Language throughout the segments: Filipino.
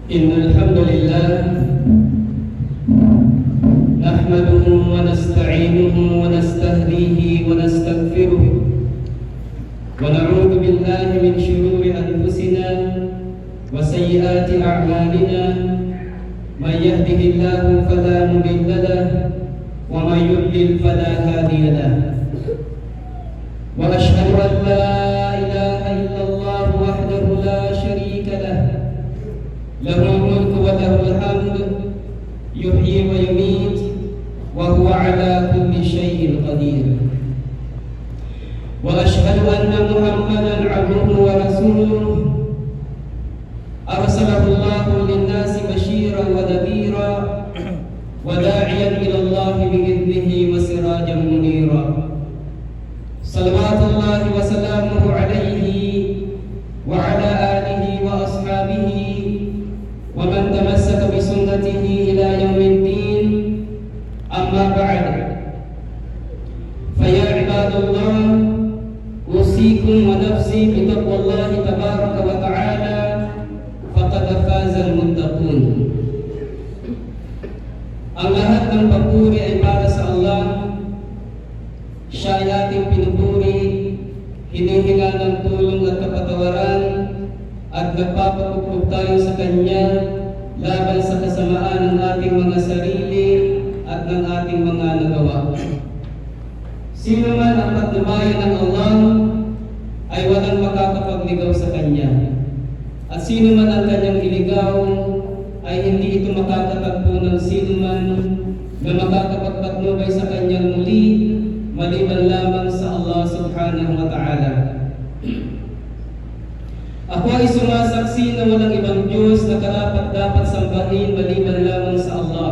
إن الحمد لله نحمده ونستعينه ونستهديه ونستغفره ونعوذ بالله من شرور أنفسنا وسيئات أعمالنا. من يهده الله فلا مضل له ومن يضلل فلا هادي له. وأشهد أن لا إله إلا الله وحده لا شريك له، له الملك وله الحمد، يحيي ويميت وهو على كل شيء قدير. وأشهد أن محمدا عبده ورسوله أرسله الله للناس بشيرا ونذيرا وداعيا إلى الله بإذنه وسراجا منيرا. صلوات الله وسلامه عليه وعلى آله وأصحابه ومن تمسك بسنته إلى يوم الدين. أما بعد، فيا عباد الله، أوصيكم ونفسي بتقوى الله تبارك وتعالى، فقد فاز المتقون. Ang lahat ng papuri ay para sa Allah. Siya ay ating pinupuri, hinihinga ng tulong at kapatawaran, at nagpapatupog tayo sa Kanya laban sa kasamaan ng ating mga sarili at ng ating mga nagawa. Sino man ang patnubayan ng Allah ay walang makakapagligaw sa Kanya. At sino man ang Kanyang iligaw ay hindi ito makakatagpo ng sino man na makakapagpatnubay sa Kanyang muli maliban lamang sa Allah subhanahu wa ta'ala. Ako ay sumasaksi na walang ibang Diyos na karapat-dapat sambahin maliban lamang sa Allah.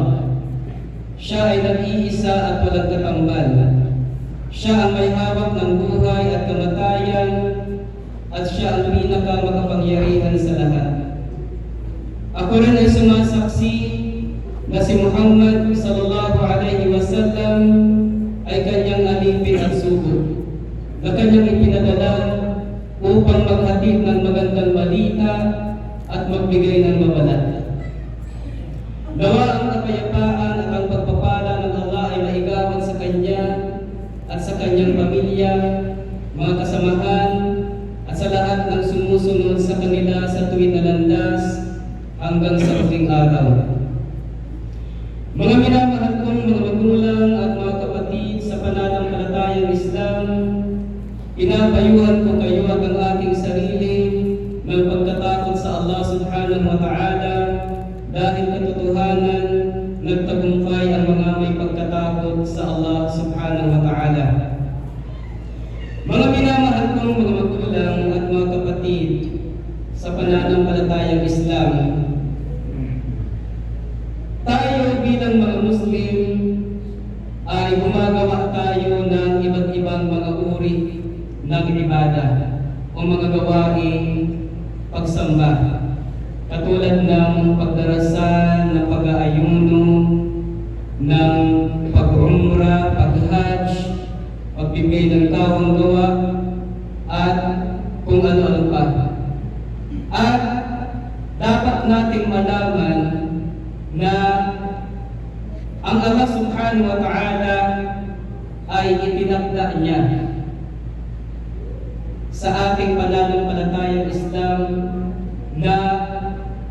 Siya ay nag-iisa at walang katambal. Siya ang may hawak ng buhay at kamatayan, at siya ang pinakamakapangyarihan sa lahat. Ako rin ay sumasaksi na si Muhammad sallallahu alaihi wasallam ay Kanyang alipin at sugo, na Kanyang ipinadala upang maghatid ng magandang balita at magbigay ng mabalat. Nawa ang kapayapaan at ang pagpapala ng Allah ay maigawan sa Kanya at sa Kanyang pamilya, mga kasamahan, at sa lahat ng sumusunod sa kanila sa tuwid na landas hanggang sa huling araw. Mga minamahal kong mga magulang at mga kapatid sa pananampalatayang Islam, pinapayuhan ko kayo at ang aking sarili ng pagkatakot sa Allah subhanahu wa ta'ala, dahil katotohanan nagtagumpay ang mga may pagkatakot sa Allah subhanahu wa ta'ala. Mga minamahal kong mga magulang at mga kapatid sa pananampalatayang Islam, tayo bilang mga Muslim ay gumagawa tayo ng iba't ibang mga uri ng ibadah o mga gawaing pagsamba, katulad ng pagdarasal, ng pag-aayuno, ng pag-umrah, pag-hajj, pagbibigay ng tawang gawa, at kung ano-ano pa. At dapat nating malaman na ang Allah subhanahu wa ta'ala ay itinakda niya sa ating pananampalatayang Islam na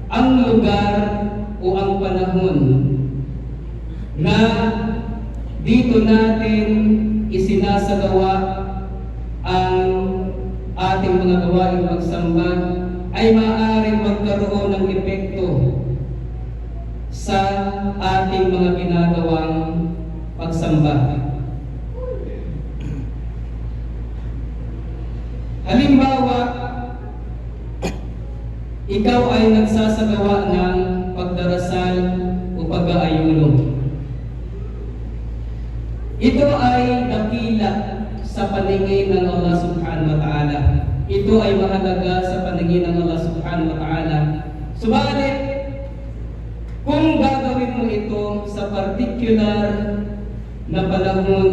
ang lugar o ang panahon na dito natin isinasagawa ang ating mga gawaing pagsamba ay maaaring magkaroon ng epekto sa ating mga ginagawang pagsamba. Halimbawa, ikaw ay nagsasagawa ng pagdarasal o pag-aayuno. Ito ay dakila sa paningin ng Allah subhanahu wa ta'ala. Ito ay mahalaga sa paningin ng Allah subhanahu wa ta'ala. Subalit, kung gagawin mo ito sa particular na panahon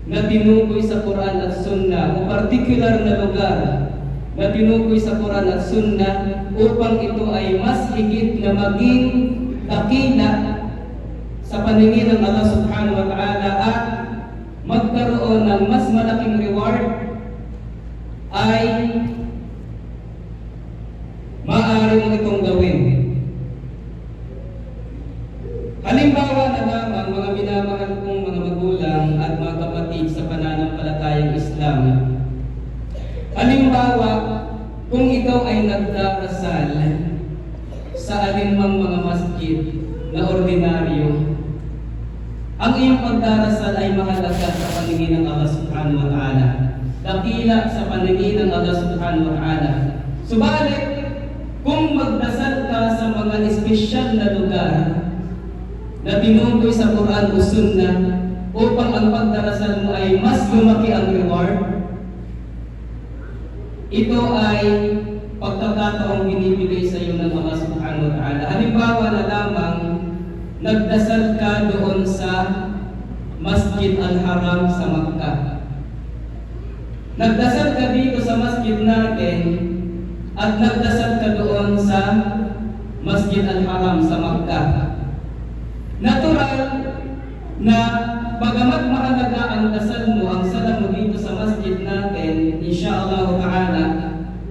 na tinukoy sa Quran at Sunnah o particular na lugar na tinukoy sa Quran at Sunnah upang ito ay mas higit na maging dakila sa paningin ng Allah subhanahu wa ta'ala at magkaroon ng mas malaking reward, ay maaari mo itong gawin. Halimbawa na lamang, mga minamahal kong mga magulang at mga kapatid sa pananampalatayang Islam. Halimbawa, kung ikaw ay nagdarasal sa alinmang mga masjid na ordinaryo, ang iyong pagdarasal ay mahalaga sa paningin ng Allah subhanahu wa ta'ala. Dakila sa paningin ng Allah subhanahu wa ta'ala. Subalit, kung magdasal ka sa mga espesyal na lugar na tinukoy sa Quran o Sunnah upang ang pagdarasal mo ay mas lumaki ang reward, ito ay pagkakataong binibigay sa iyo ng Allah subhanahu wa ta'ala. Halimbawa na lamang, nagdasal ka doon sa Masjid Al-Haram sa Makkah. Nagdasal ka dito sa masjid natin at nagdasal ka doon sa Masjid Al-Haram sa Makkah. Natural na bagamat mahalaga ang dasal mo, ang sala mo dito sa masjid natin, insyaallah ta'ala,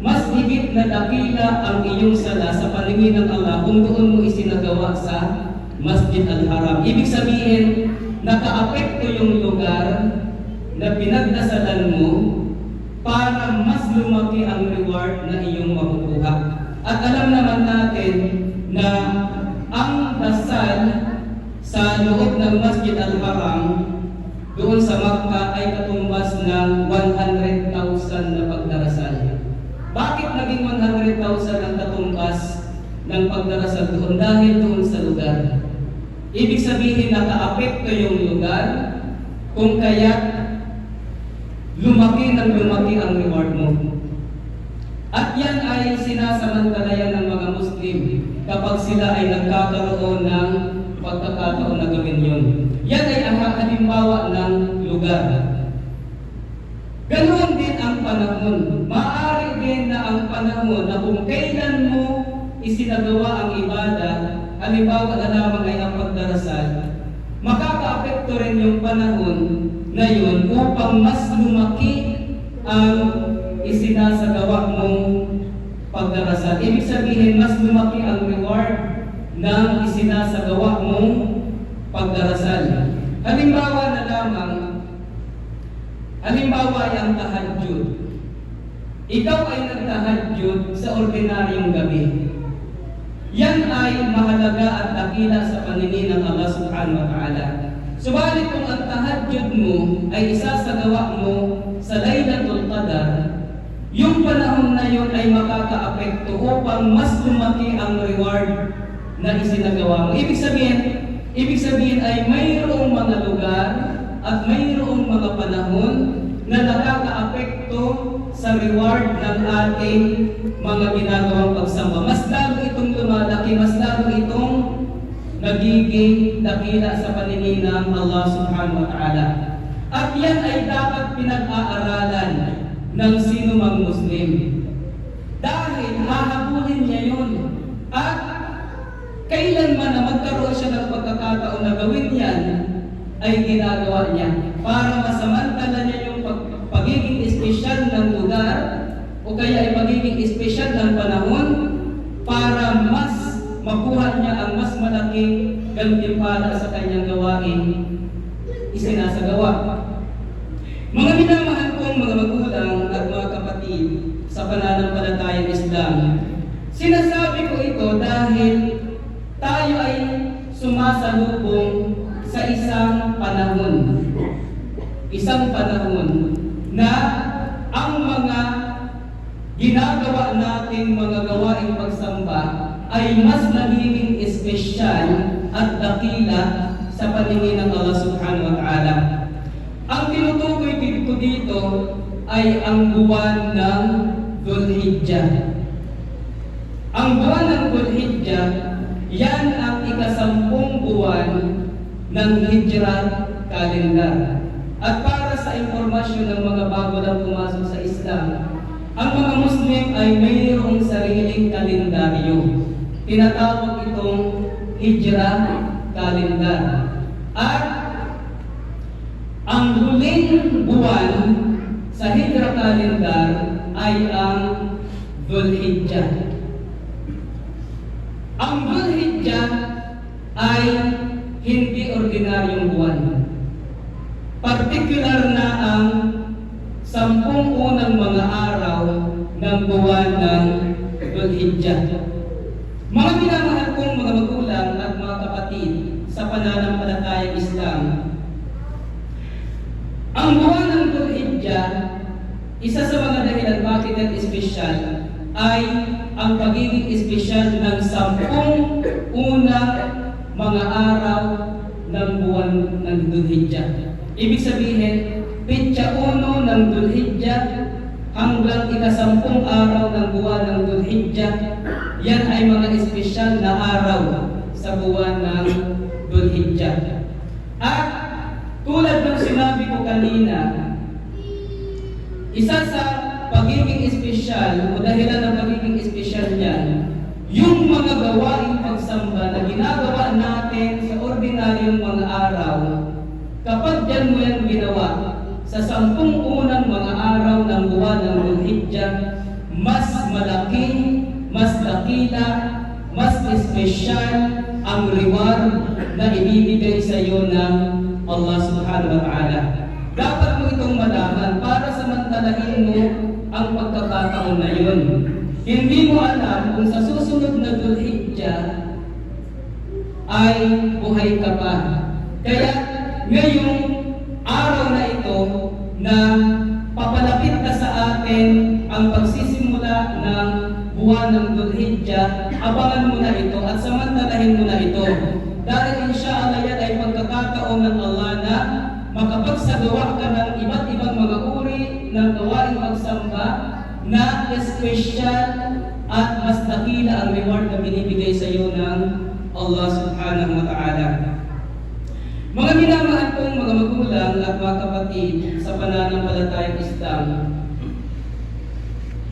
mas higit na dakila ang iyong sala sa paningin ng Allah kung doon mo isinagawa sa Masjid Al-Haram. Ibig sabihin, nakaapekto yung lugar na pinagdasalan mo para mas lumaki ang reward na iyong makukuha. At alam naman natin na ang dasal sa loob ng Masjid Al-Haram doon sa Makkah ay katumbas ng 100,000 na pagdarasal. Bakit naging 100,000 ang katumbas ng pagdarasal doon? Dahil doon sa lugar. Ibig sabihin, nakaapekto yung lugar kung kaya lumaki ng lumaki ang reward mo. At yan ay sinasamantalayan ng mga Muslim kapag sila ay nagkakaroon ng pagkakataon na gawin yun. Yan ay ang halimbawa ng lugar. Ganoon din ang panahon. Maaari din na ang panahon na kung kailan mo isinagawa ang ibada, halimbawa na lamang ay ang pagdarasal, makakaapekto rin yung panahon na yun upang mas lumaki ang isinasagawa mong pagdarasal. Ibig sabihin, mas lumaki ang reward ng isinasagawa mong pagdarasal. Halimbawa na lamang, halimbawa ay ang tahajjud. Ikaw ay nagtahajjud sa ordinaryong gabi. Yan ay mahalaga at dakila sa paningin ng Allah subhanahu wa ta'ala. Subalit kung ang tahajjud mo ay isasagawa mo sa Laylatul Qadar, yung panahon na yun ay makakaapekto upang mas lumaki ang reward na isinagawa mo. Ibig sabihin ay mayroong mga lugar at mayroong mga panahon na nakakaapekto sa reward ng ating mga ginagawang pagsamba. Mas lalo itong lumalaki, mas lalo itong nagiging dakila sa paningin ng Allah subhanahu wa ta'ala. At yan ay dapat pinag-aaralan ng sino mang Muslim. Dahil hahabulin niya yun. At kailanman na magkaroon siya ng pagkakataon na gawin yan, ay ginagawa niya para masamantala niya yung pagiging espesyal ng lugar o kaya ay pagiging espesyal ng panahon para mas makuha niya ang mas malaking gantimpala sa kanyang gawain isinasagawa. Mga minamahal kong mga magulang at mga kapatid sa pananampalatayang Islam, sinasabi ko ito dahil tayo ay sumasalubong sa isang panahon na ang mga ginagawa nating mga gawaing pagsamba ay mas nagiging espesyal at dakila sa paningin ng Allah subhanahu wa ta'ala. Ang tinutukoy ko dito ay ang buwan ng Dhul-Hijjah. Ang buwan ng Dhul-Hijjah, yan ang ika-10 buwan ng Hijrah calendar. At para sa impormasyon ng mga bago lang pumasok sa Islam, ang mga Muslim ay mayroong sariling kalendaryo. Tinatawag itong Hijrah calendar. At ang huling buwan sa Hijrah calendar ay ang Dhul-Hijjah. Ang Dhul-Hijjah ay hindi ordinaryong buwan. Partikular na ang 10 unang mga araw ng buwan ng Dhul-Hijjah. Mga minamahal kong mga magulang at mga kapatid sa pananampalatayang Islam, ang buwan ng Dhul-Hijjah, isa sa mga dahilan bakit at espesyal ay ang pagiging espesyal ng 10 unang mga araw ng buwan ng Dhul-Hijjah. Ibig sabihin, Petsa 1 ng Dhul-Hijjah hanggang ika-10 araw ng buwan ng Dhul-Hijjah, yan ay mga espesyal na araw sa buwan ng Dhul-Hijjah. At tulad ng sinabi ko kanina, isa sa pagiging espesyal o dahilan ng pagiging espesyal niyan, yung mga gawaing pagsamba na ginagawa natin sa ordinaryong mga araw, kapag yan mo yan ginawa sa 10 unang mga araw ng buwan ng Dhul-Hijjah, mas malaki, mas dakila, mas espesyal ang reward na ibibigay sa iyo ng Allah subhanahu wa ta'ala. Dapat mo itong malaman para samantalahin mo ang pagkakataon na yun. Hindi mo alam kung sa susunod na Dhul-Hijjah ay buhay ka pa. Kaya ngayong araw na ito na papalapit na sa atin ang pagsisimula ng buwan ng Dhul-Hijjah, abangan mo na ito at samantalahin mo na ito. Dahil insyaallah yan ay pagkakataon ng Allah na makapagsagawa ka ng iba't ibang mga uri ng gawaing pagsamba na espesyal at mas dakila ang reward na binibigay sa iyo ng Allah subhanahu wa ta'ala. Mga minamahal kong mga magulang at mga kapatid sa pananampalatayang Islam,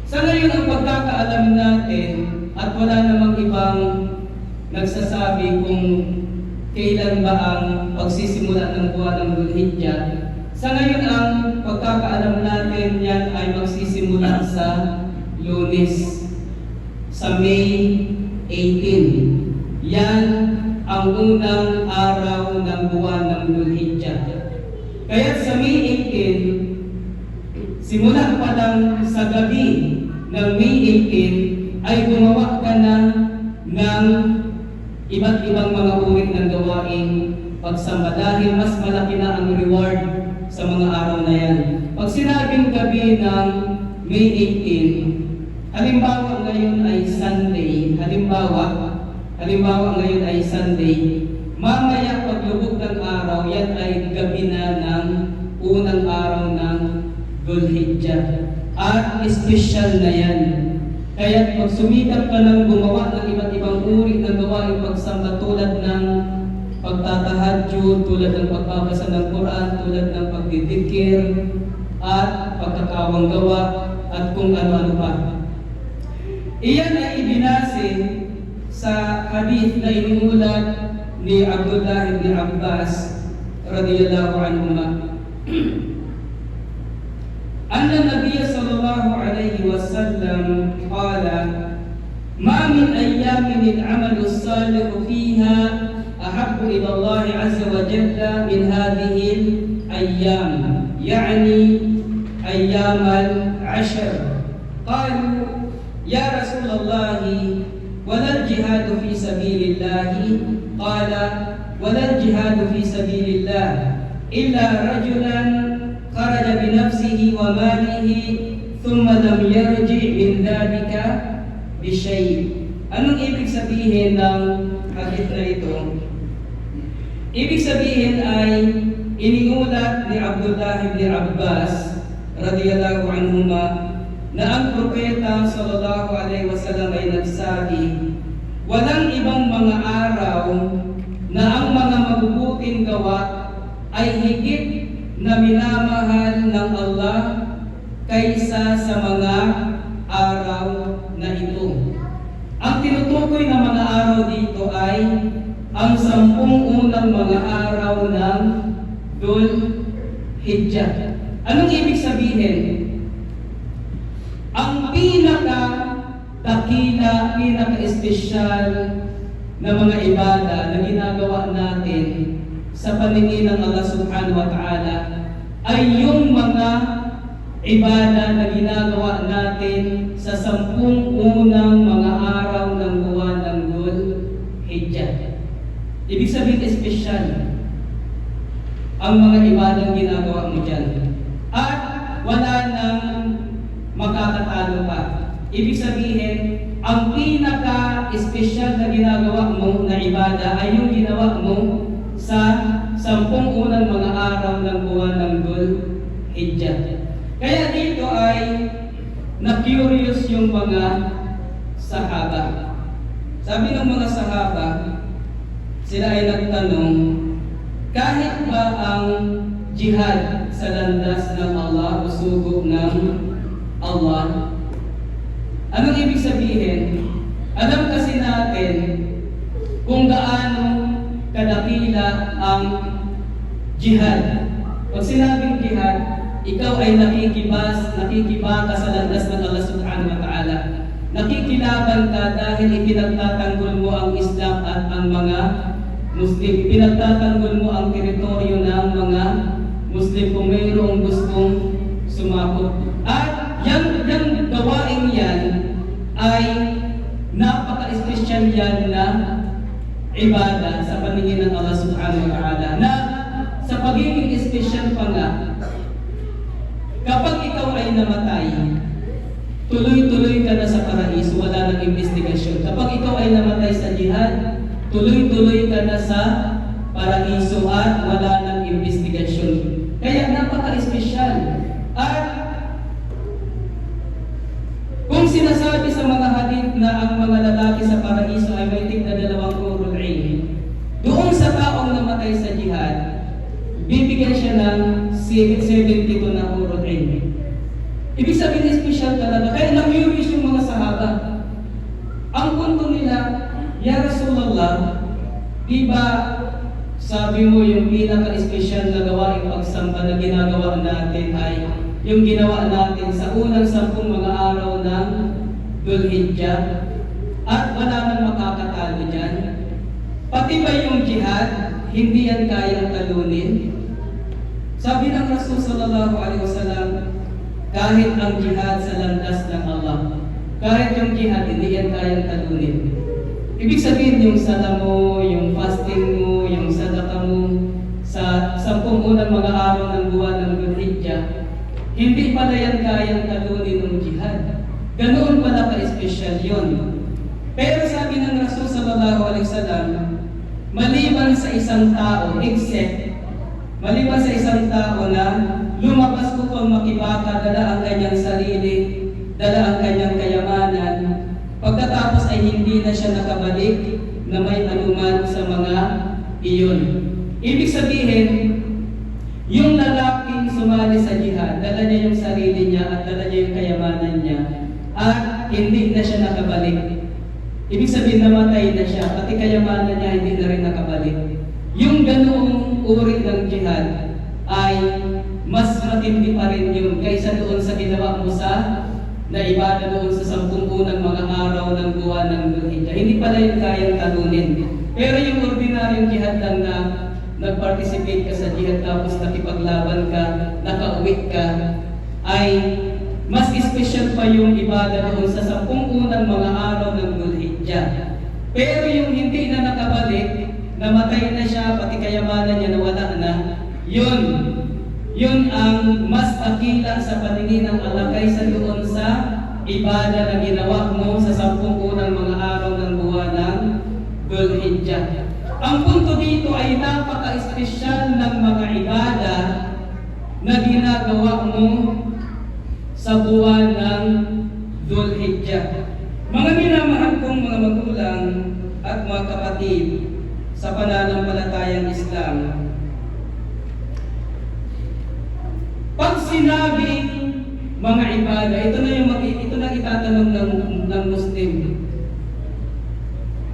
sa ngayon ang pagkakaalam natin at wala namang ibang nagsasabi kung kailan ba ang pagsisimula ng buwan ng Dhul-Hijjah. Sa ngayon ang pagkakaalam natin yan ay magsisimula sa Lunes, sa May 18. Yan ang unang araw ng buwan ng Dhul-Hijjah. Kaya sa May 18, simula pa lang sa gabi ng May 18 ay gumawa ka na ng iba't ibang mga uri ng gawaing pagsamba dahil mas malaki na ang reward sa mga araw na yan. Pag sinabing gabi ng May 18, halimbawa ngayon ay Sunday, halimbawa ngayon ay Sunday, mamaya paglubog ng araw, yan ay gabi na ng unang araw ng Dhul-Hijjah. At espesyal na yan. Kaya pag sumikap ka ng gumawa ng iba't ibang uri ng gawaing pagsamba tulad ng pagtatahajjud, tulad ng pagbabasa ng Quran, tulad ng pagdidikir, at pagkakawang gawa, at kung ano-ano pa. Iyan ay ibinase sa hadith na inuulat ni Abdullah ibn Abbas radhiyallahu anhuma. أن النبي صلى الله عليه وسلم قال: ما من أيام العمل الصالح فيها أحب إلى الله عز وجل من هذه الأيام، يعني أيام العشر. قالوا: يا رسول الله ولا الجهاد في سبيل الله؟ قال: ولا الجهاد في سبيل الله إلا رجلا خرج بنفسه وماله ثم لم يرجع من ذلك بشيء. Anong ibig sabihin ng hadith na ito? Ibig sabihin ay iniulat ni Abdullah ibn Abbas radhiyallahu anhuma na ang propeta sallallahu alaihi wasallam ay nagsabi, walang ibang mga araw na ang mga mabubuting gawa ay higit na minamahal ng Allah kaysa sa mga ito. Ang tinutukoy na mga araw dito ay ang 10 unang mga araw ng Dhul Hijjah. Anong ibig sabihin? Ang pinaka-dakila, pinaka-espesyal na mga ibada na ginagawa natin sa paningin ng Allah Subhanahu wa Ta'ala ay yung mga ibada na ginagawa natin sa 10 unang mga araw ng buwan ng Dhul Hijjah. Ibig sabihin, espesyal ang mga ibadang ginagawa mo dyan. At wala nang makakatalo pa. Ibig sabihin, ang pinaka-espesyal na ginagawa mo na ibada ay yung ginawa mo sa 10 unang mga araw ng buwan ng Dhul Hijjah. Kaya dito ay na-curious yung mga sahaba. Sabi ng mga sahaba, sila ay nagtanong, kahit ba ang jihad sa landas ng Allah o sugo ng Allah? Anong ibig sabihin? Alam kasi natin kung gaano kadakila ang jihad. Pag sinabing jihad, ikaw ay nakikibaka sa landas ng Allah Subhanahu wa Ta'ala. Nakikilaban ka dahil ipinagtatanggol mo ang Islam at ang mga Muslim. Ipinagtatanggol mo ang teritoryo ng mga Muslim kung mayroong gustong sumakot. At yung gawain yan ay napaka-espesyal yan na ibada sa paningin ng Allah Subhanahu wa Ta'ala. Na sa pagiging espesyal pa nga, kapag ikaw ay namatay, tuloy-tuloy ka na sa paraiso, wala nang investigasyon. Kapag ikaw ay namatay sa jihad, tuloy-tuloy ka na sa paraiso at wala nang investigasyon. Kaya napaka-espesyal. At kung sinasabi sa mga hadith na ang mga lalaki sa paraiso ay may tig na 2 hurul 'ain, doon sa taong namatay sa jihad, bibigyan siya ng 72 na hurul 'ain. Ibig sabihin, special talaga. Kaya na-curious yung mga sahaba. Ang punto nila, Ya Rasulullah, di ba sabi mo yung pinaka-espesyal na gawaing pagsamba na ginagawa natin ay yung ginawa natin sa unang 10 mga araw ng Dhul Hijjah at wala nang makakatalo dyan? Pati ba yung jihad, hindi yan kayang talunin? Sabi ng Rasul sallallahu alaihi wasallam, kahit ang jihad sa landas ng Allah, kahit yung jihad, hindi yan kayang talunin. Ibig sabihin, yung sala mo, yung fasting mo, yung sadaka mo, sa 10 unang mga araw ng buwan ng Dhul Hijjah, hindi pala yan kayang talunin ng jihad. Ganoon pala ka-espesyal yun. Pero sabi ng Rasul sallallahu alaihi wasallam, maliban sa isang tao, maliban sa isang tao na lumabas upang makibaka, dala ang kanyang sarili, dala ang kanyang kayamanan, pagkatapos ay hindi na siya nakabalik na may anuman sa mga iyon. Ibig sabihin, yung lalaking sumali sa jihad, dala niya yung sarili niya at dala niya yung kayamanan niya at hindi na siya nakabalik. Ibig sabihin, namatay na siya, pati kayamanan niya hindi na rin nakabalik. Yung ganoong uri ng jihad ay mas matindi pa rin yun kaysa doon sa ginawa mo sa na ibada doon sa 10 unang mga araw ng buwan ng Dhul Hijjah. Hindi pala yung kayang talunin. Pero yung ordinaryong jihad lang na nag-participate ka sa jihad tapos nakipaglaban ka, nakauwi ka, ay mas special pa yung ibada doon sa 10 unang mga araw ng Dhul Hijjah. Pero yung hindi na nakabalik, namatay na siya, pati kayamanan niya nawala na, yun ang mas dakila sa paningin ng Allah kaysa doon sa ibada na ginawa mo sa 10 unang mga araw ng buwan ng Dhul Hijjah. Ang punto dito ay napaka-espesyal ng mga ibada na ginagawa mo sa buwan ng Dhul Hijjah. Mga minamahal kong mga magulang at mga kapatid sa pananampalatayang Islam, pag sinabing mga ibada. Ito na itatanong ng Muslim.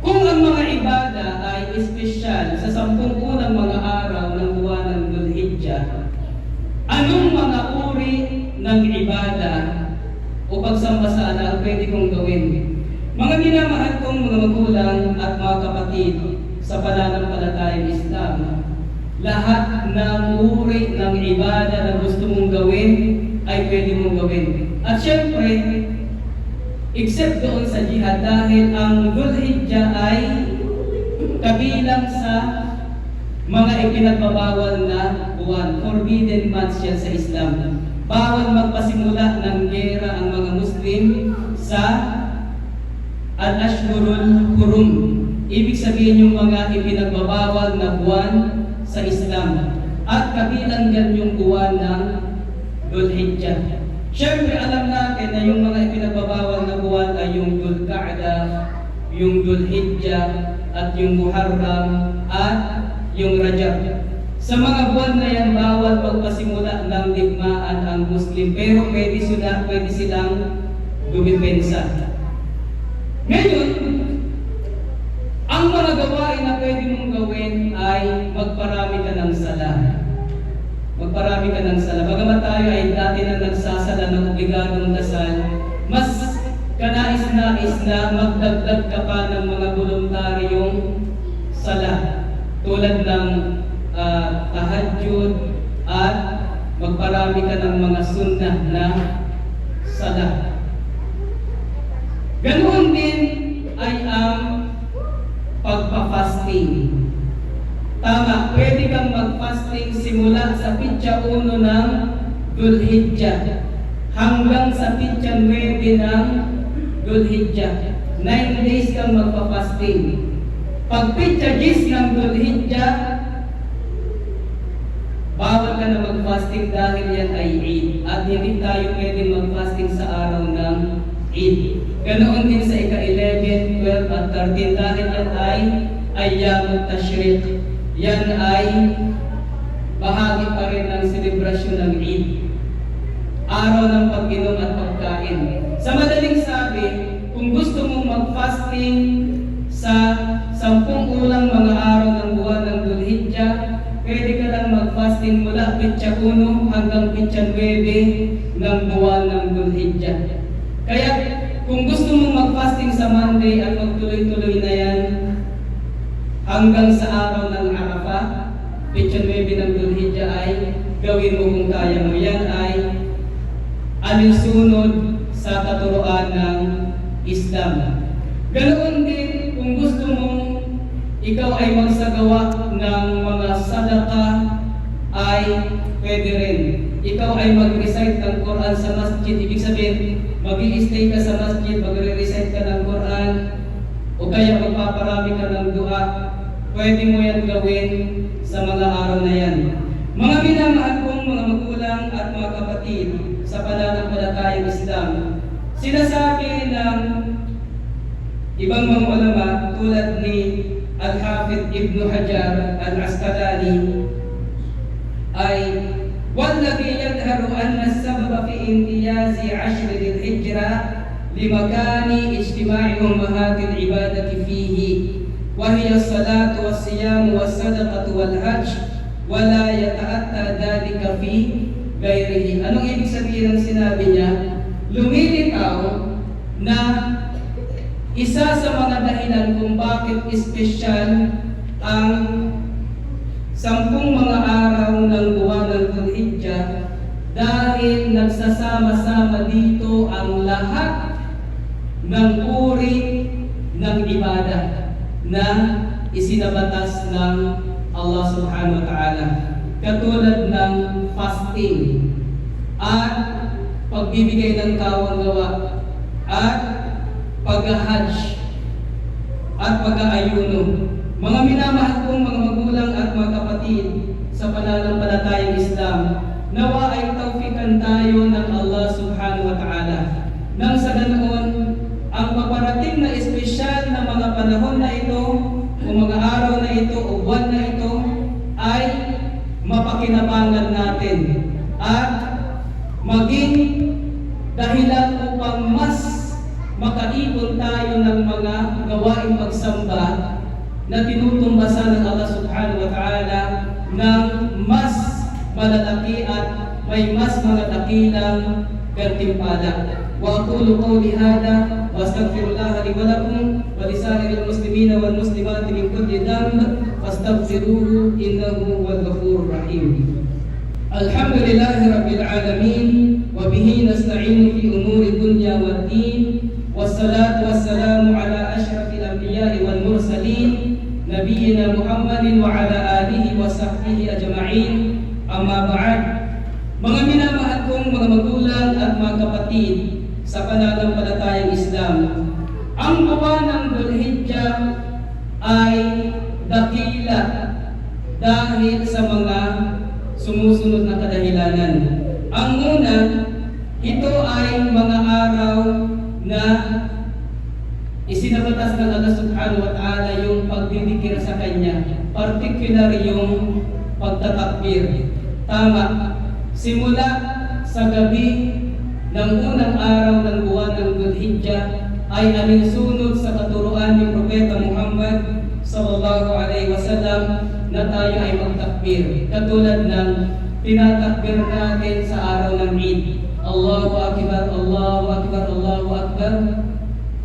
Kung ang mga ibada ay espesyal sa 10 unang mga araw ng buwan ng Dhul-Hijjah, anong mga uri ng ibada o pagsamba-sala ang pwede kong gawin? Mga minamahal kong mga magulang at mga kapatid sa pananampalatayang Islam, lahat ng uri ng ibada na gusto mong gawin ay pwede mong gawin. At syempre, except doon sa jihad, dahil ang Dhul-Hijjah ay kabilang sa mga ipinagbabawal na buwan. Forbidden months yan sa Islam. Bawal magpasimula ng gera ang mga Muslim sa Al-Ashhurul Hurum. Ibig sabihin yung mga ipinagbabawal na buwan sa Islam. At kabilang yan yung buwan ng Dhul-Hijjah. Siyempre, alam natin na yung mga ipinagbabawal na buwan ay yung Dhul-Qa'dah, yung Dhul-Hijjah, at yung Muharram, at yung Rajab. Sa mga buwan na yan, bawal magpasimula ng digmaan ang Muslim, pero pwede silang dumipensa. Ngayon, ang mga gawain na pwede mong gawin ay magparami ka ng sala. Magparami ka ng sala. Bagamat tayo ay dati na nagsasala ng obligadong dasal, mas kanais-nais na magdagdag ka pa ng mga voluntaryong sala. Tulad ng tahajjud at magparami ka ng mga sunnah na sala. Ganoon din ay ang pagpa-fasting. Tama, pwede kang mag-fasting simula sa pitsa 1 ng Dhul-Hijjah hanggang sa pitsa 9 ng Dhul-Hijjah. 9 days kang magpa-fasting. Pag pitsa 10 ng Dhul-Hijjah, bawal ka na mag-fasting dahil yan ay Eid. At hindi tayo pwede mag-fasting sa araw ng Eid. Ganoon din sa ika-11, 12 at 13 dahil yan ay Ayyamut Tashriq. Yan ay bahagi pa rin ng selebrasyon ng Eid. Araw ng pag-inom at pagkain. Sa madaling sabi, kung gusto mong mag-fasting sa 10 unang mga araw ng buwan ng Dhul-Hijjah, pwede ka lang mag-fasting mula pitsa 1 hanggang pitsa 9 ng buwan ng Dhul-Hijjah. Kaya kung gusto mong mag-fasting sa Monday at magtuloy-tuloy na yan hanggang sa araw ng Arafah, pitsa 9 ng Dhul-Hijjah ay gawin mo kung kaya mo. Yan ay alinsunod sa katuruan ng Islam. Ganoon din kung gusto mong ikaw ay magsagawa ng mga sadaqah ay pwede rin. Ikaw ay mag-recite ng Quran sa masjid. Ibig sabihin, mag-i-stay ka sa masjid, mag-recite ka ng Quran, o kaya magpaparami ka ng dua. Pwede mo yan gawin sa mga araw na yan. Mga minamahal kong mga magulang at mga kapatid sa pananampalatayang Islam, sinasabi ng ibang mga ulama tulad ni Al-Hafidh Ibn Hajar Al-Asqalani ay وَالَّذِي يَظْهَرُ أَنَّ السَّبَبَ فِي امْتِيَازِ عَشْرِ ذِي الْحِجْرَةِ لِمَكَانِ اجْتِمَاعِ أُمَّهَاتِ الْعِبَادَةِ فِيهِ وَهِيَ الصَّلَاةُ وَالصِّيَامُ وَالصَّدَقَةُ وَالْحَجُّ وَلَا يَتَأَتَّى ذَلِكَ فِي غَيْرِهِ. Anong ibig sabihin ng sinabi niya? Lumilitaw na isa sa mga dahilan kung bakit espesyal ang 10 mga araw ng buwan ng Dhul-Hijjah dahil nagsasama-sama dito ang lahat ng uri ng ibadah na isinabatas ng Allah subhanahu wa ta'ala, katulad ng fasting at pagbibigay ng kawang-gawa at pag-hajj at pag-aayuno. Mga minamahal kong mga magulang at mga kapatid sa pananampalatayang Islam, nawa ay tawfikan tayo ng Allah subhanahu wa ta'ala nang sa ganoon ang paparating na espesyal na mga panahon na ito o mga araw na ito o buwan na ito ay mapakinabangan natin at maging dahilan upang mas makaipon tayo ng mga gawaing pagsamba na tinutumbasan ng Allah subhanahu wa ta'ala ng mas malalaki at may mas mga dakilang gantimpala. Wa aqulu qawli hadha wa astaghfirullah li wa lakum wa li sa'iril muslimina wal muslimati min kulli dhanb fastaghfiruhu innahu huwal ghafurur rahim. Alhamdulillahi rabbil alamin wa bihi nasta'inu fi umuri dunya wad din wassalatu wassalamu ala asyrafil anbiya'i wal mursalin nabiyyina Muhammadin wa ala alihi wa sahbihi ajma'in. Amma ba'd. Mga minamahal kong mga magulang at mga kapatid sa pananampalatayang Islam, ang buwan ng Dhul-Hijjah ay dakila dahil sa mga sumusunod na kadahilanan. Ang una, ito ay mga araw na isinabatas ng Allah subhanahu wa ta'ala yung pagdidikir sa Kanya, particular yung pagtatakbir. Tama, simula sa gabi ng unang araw ng buwan ng Dhul-Hijjah ay alinsunod sa katuruan ni Propeta Muhammad sallallahu alaihi wasallam na tayo ay magtakbir, katulad ng tinatakbir natin sa araw ng Eid. Allahu Akbar, Allahu Akbar, Allahu Akbar,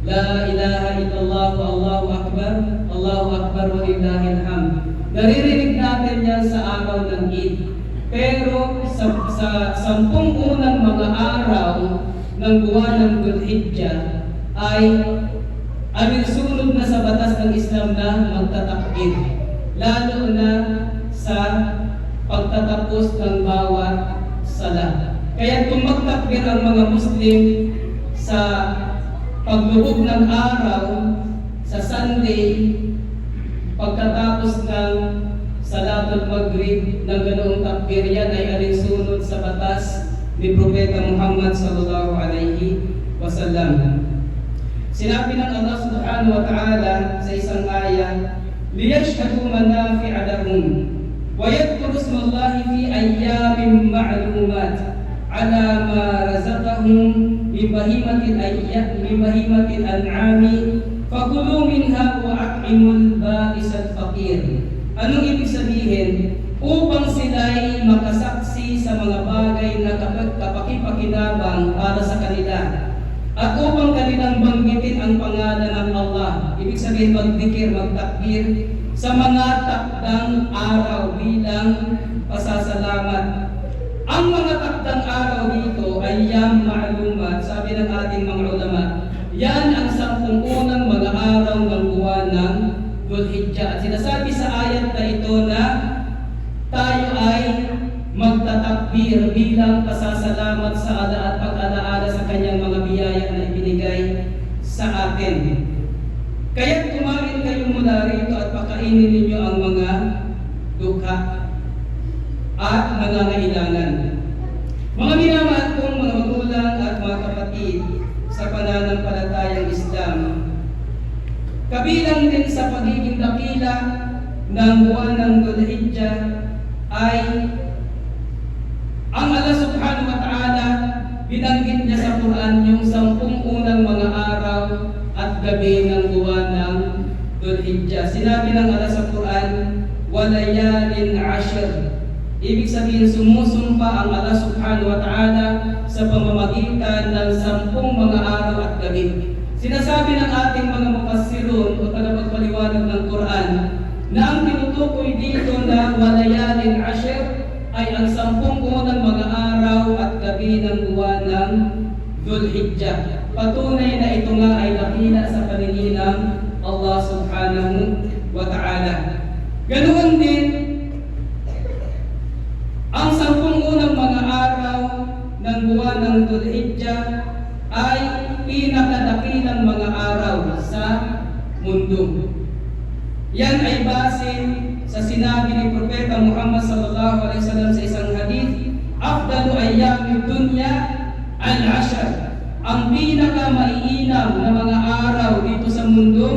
La ilaha illallah, Allahu Akbar, Allahu Akbar, walillahil hamd. Naririnig natin yan sa araw ng Eid. Pero sa 10 unang mga araw ng buwan ng Dhul-Hijjah ay alinsunod na sa batas ng Islam na magtatakbir, lalo na sa pagtatapos ng bawat sala. Kaya kung magtakbir ang mga Muslim sa paglubog ng araw sa Sunday, pagkatapos ng Salatul Maghrib ng ganoong takbir, yan ay alinsunod sa batas ni Propeta Muhammad sallallahu alaihi wasallam. Sinabi ng Allah subhanahu wa ta'ala sa isang ayah, liyashhadu manafi'a lahum wa yadhkuru ismallahi fi ayyamin ma'lumat ala ma razaqahum min bahimatil an'ami fakulu minha wa at'imul ba'isal faqir. Anong ibig sabihin? Upang sila'y makasaksi sa mga bagay na kapakipakinabang para sa kanila, at upang kanilang banggitin ang pangalan ng Allah. Ibig sabihin magdikir, magtakbir sa mga takdang araw bilang pasasalamat. Ang mga takdang araw dito ay yam ma'lumat, sabi ng ating mga ulama. Yan ang 10 unang mga araw ng buwan ng Dhul-Hijjah. At sinasabi sa ayat na ito na tayo ay magtatakbir bilang pasasalamat sa ala at pag-alaala sa kanyang mga biyaya na ibinigay sa atin. Kaya kumain kayo mula rito at pakainin ninyo ang mga dukha at nangangailangan. Mga minamahal kong mga magulang at mga kapatid sa pananampalatayang Islam, kabilang din sa pagiging dakila ng buwan ng Dhul-Hijjah ay ang Allah subhanahu wa ta'ala binanggit niya sa Quran yung 10 unang mga araw at gabi ng buwan ng Dhul-Hijjah. Sinabi ng Allah sa Quran, walayalin ashr. Ibig sabihin sumusumpa ang Allah subhanahu wa ta'ala sa pamamagitan ng 10 mga araw at gabi. Sinasabi ng ating mga mufassirun o tagapagpaliwanag ng Quran na ang tinutukoy dito na walayalin ashr ay ang 10 unang mga araw at gabi ng buwan ng Dhul-Hijjah. Patunay na ito nga ay dakila sa paningin ng Allah subhanahu wa ta'ala. Ganoon din, ang 10 unang mga araw ng buwan ng Dhul-Hijjah ay pinakadakilang mga araw sa mundo. Yan ay base sa sinabi ni Propeta Muhammad sallallahu alaihi wasallam sa isang hadith, afdalu ayyamid dunya al-ashr. Ang pinakamaiinam na mga araw dito sa mundo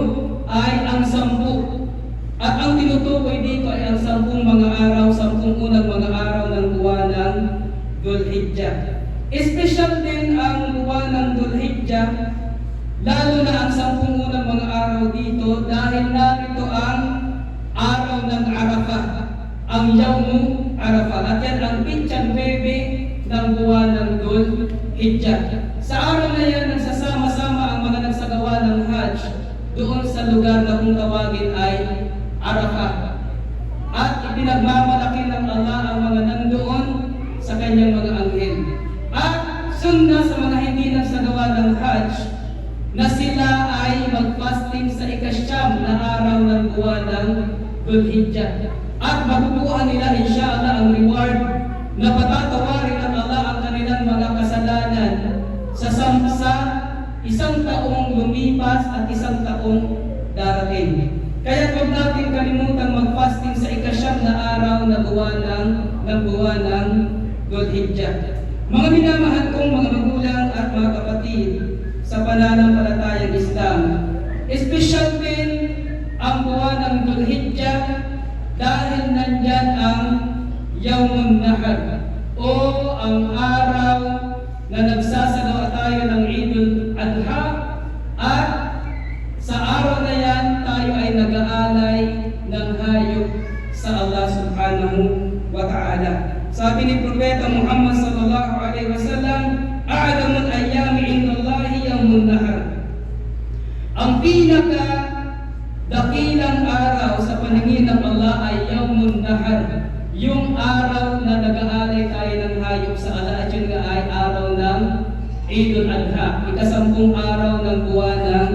ay ang 10. At ang tinutukoy dito ay ang 10 mga araw, 10 unang mga araw ng buwan ng Dhul-Hijjah. Espesyal din ang buwan ng Dhul-Hijjah, lalo na ang 10 unang mga araw dito dahil narito ang araw ng Arafah, ang Yawmu Arafah. At yan ang pitsang bebe ng buwan ng Dhul-Hijjah. Sa araw na yan, nagsasama-sama ang mga nagsagawa ng Hajj doon sa lugar na kung tawagin ay Arafah. At ipinagmamalaki ng Allah ang mga nandoon sa kanyang mga anghel. At sunna sa mga hindi nagsagawa ng Hajj na sila ay mag-fasting sa ikasyam na araw ng buwan ng Dhul-Hijjah. At makukuha nila insyaAllah ang reward na patatawarin ng Allah ang kanilang mga kasalanan sa isang taong lumipas at isang taong darating. Kaya huwag natin kalimutang mag-fasting sa ikasyam na araw na buwan ng Dhul-Hijjah. Mga minamahal kong mga magulang at mga kapatid sa pananampalatayang Islam, espesyal din ang buwan ng Dhul-Hijjah dahil nandyan ang Yawmun Nahar o ang araw na nagsasagawa tayo ng Idul Adha, at sa araw na yan tayo ay nag-aalay ng hayop sa Allah subhanahu wa ta'ala. Sabi ni Propeta Muhammad sallallahu alaihi wasallam, "A'lamul ayyami indallahi yawmun nahar." Ang pinaka dakilang araw sa paningin ng Allah ay Yawmun Nahar, yung araw na nag-aalay tayo ng hayop sa Allah, at yun nga ay araw ng Idul Adha, ika-10 araw ng buwan ng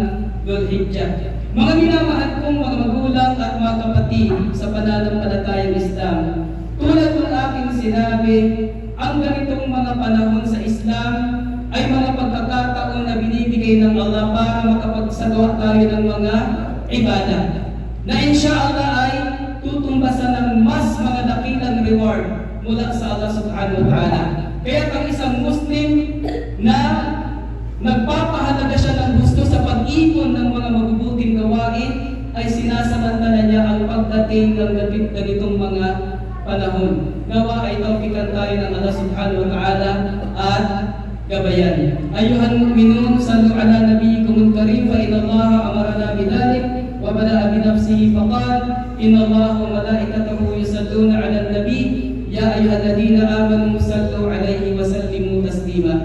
Dhul-Hijjah. Mga minamahal kong mga magulang at mga kapatid sa pananampalatayang Islam, tulad ng aking sinabi, ang ganitong mga panahon sa Islam ay mga pagkakataon na binibigay ng Allah para makapagsagawa tayo ng mga ibadah na insyaAllah ay tutumbasan ng mas mga dakilang reward mula sa Allah subhanahu wa ta'ala. Kaya ang isang Muslim na nagpapahalaga siya ng gusto sa pag-ipon ng mga mabubuting gawain ay sinasamantala niya ang pagdating ng ganitong mga panahon. Nawa ay tawfikan tayo ng Allah subhanahu wa ta'ala at gabayan. Ayuhan mu'minun, sallu ala nabiyyikumul karim, fa inna Allah amarana bidhalik wa bada'a bi nafsihi faqala inna Allah wa malaikatahu yusalluna ala nabi ya ayyuhalladhina amanu sallu alaihi wa sallimu taslima.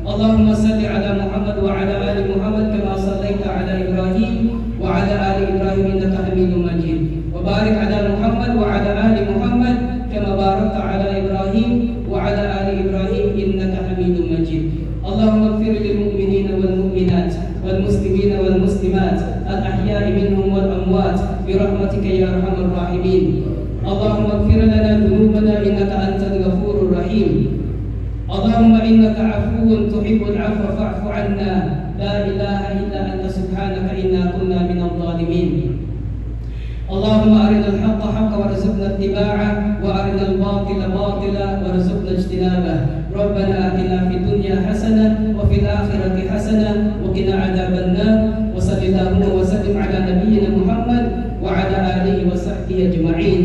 Allahumma salli ala Muhammad wa ala ali Muhammad kama sallaita ala Ibrahim wa ala ali Ibrahim innaka Hamidum Majid. Wa barik ala Muhammad wa ala ali Muhammad kama barakta ala Ibrahim wa ala ali Ibrahim innaka Hamidum Majid. Allahumma ighfir lil mu'minina wal mu'minat wal muslimina wal muslimat al ahya'i minhum wal amwat bi rahmatika ya arhamar rahimin. Allahumma ighfir lana dhunubana innaka antal ghafurur rahim. Allahumma innaka 'afuwun tuhibbul 'afwa fa'fu 'anna. La ilaha illa anta subhanaka inna kunna minadh dhalimin. اللهم أرنا الحق حقا وارزقنا اتباعه وأرنا الباطل باطلا وارزقنا اجتنابه. ربنا آتنا في الدنيا حسنة وفي الآخرة حسنة وقنا عذاب النار. وصل اللهم وسلم على نبينا محمد وعلى آله وصحبه أجمعين.